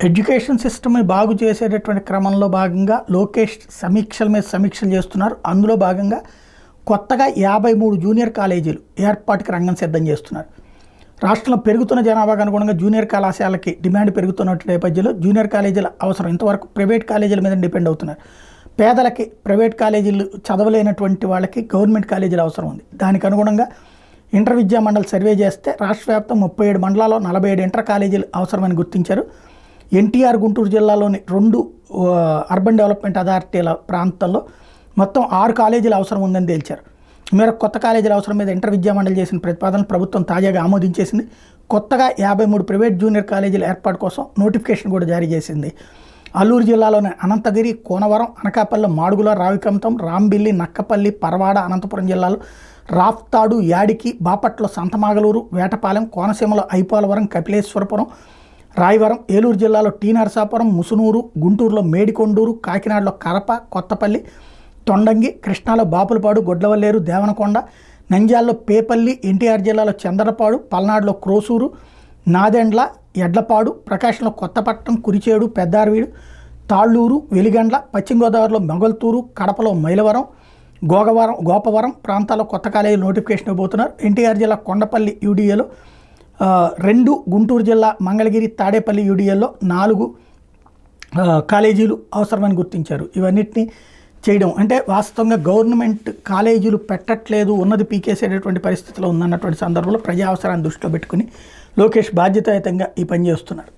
Education సిస్టమ్ని బాగు చేసేటటువంటి క్రమంలో భాగంగా లోకేష్ సమీక్షల మీద సమీక్షలు చేస్తున్నారు. అందులో భాగంగా కొత్తగా 53 జూనియర్ కాలేజీలు ఏర్పాటుకి రంగం సిద్ధం చేస్తున్నారు. రాష్ట్రంలో పెరుగుతున్న జనాభాకు అనుగుణంగా జూనియర్ కళాశాలకి డిమాండ్ పెరుగుతున్న నేపథ్యంలో జూనియర్ కాలేజీల అవసరం. ఇంతవరకు ప్రైవేట్ కాలేజీల మీద డిపెండ్ అవుతున్నారు. పేదలకి ప్రైవేట్ కాలేజీలు చదవలేనటువంటి వాళ్ళకి గవర్నమెంట్ కాలేజీలు అవసరం ఉంది. దానికి అనుగుణంగా ఇంటర్ విద్యా మండలి సర్వే చేస్తే రాష్ట్ర వ్యాప్తం 37 మండలాల్లో 47 ఇంటర్ కాలేజీలు అవసరమని గుర్తించారు. ఎన్టీఆర్ గుంటూరు జిల్లాలోని 2 అర్బన్ డెవలప్మెంట్ అథారిటీల ప్రాంతాల్లో మొత్తం 6 కాలేజీలు అవసరం ఉందని తేల్చారు. మేరకు కొత్త కాలేజీల అవసరం మీద ఇంటర్ విద్యా మండలి చేసిన ప్రతిపాదనలు ప్రభుత్వం తాజాగా ఆమోదించేసింది. కొత్తగా 53 ప్రైవేట్ జూనియర్ కాలేజీల ఏర్పాటు కోసం నోటిఫికేషన్ కూడా జారీ చేసింది. అల్లూరు జిల్లాలోని అనంతగిరి, కోనవరం, అనకాపల్లి, మాడుగుల, రావికంతం, రాంబిల్లి, నక్కపల్లి, పరవాడ, అనంతపురం జిల్లాలో రాఫ్తాడు, యాడికి, బాపట్ల, సంతమాగలూరు, వేటపాలెం, కోనసీమలో ఐపోలవరం, కపిలేశ్వరపురం, రాయవరం, ఏలూరు జిల్లాలో టీ నరసాపురం, ముసునూరు, గుంటూరులో మేడికొండూరు, కాకినాడలో కరప, కొత్తపల్లి, తొండంగి, కృష్ణాలో బాపులపాడు, గొడ్లవల్లేరు, దేవనకొండ, నంద్యాలలో పేపల్లి, ఎన్టీఆర్ జిల్లాలో చందరపాడు, పల్నాడులో క్రోసూరు, నాదెండ్ల, ఎడ్లపాడు, ప్రకాశంలో కొత్తపట్నం, కురిచేడు, పెద్దారవీడు, తాళ్ళూరు, వెలిగండ్ల, పశ్చిమ గోదావరిలో మొగల్తూరు, కడపలో మైలవరం, గోపవరం ప్రాంతాల్లో కొత్త కాలేజీలు నోటిఫికేషన్ ఇవ్వబోతున్నారు. ఎన్టీఆర్ జిల్లా కొండపల్లి యూడిఏలో 2, గుంటూరు జిల్లా మంగళగిరి, తాడేపల్లి యూడిఏల్లో 4 కాలేజీలు అవసరమని గుర్తించారు. ఇవన్నిటిని చేయడం అంటే వాస్తవంగా గవర్నమెంట్ కాలేజీలు పెట్టట్లేదు, ఉన్నది పీకేసేటటువంటి పరిస్థితిలో ఉందన్నటువంటి సందర్భంలో ప్రజా అవసరాన్ని దృష్టిలో పెట్టుకుని లోకేష్ బాధ్యతాయుతంగా ఈ పని చేస్తున్నారు.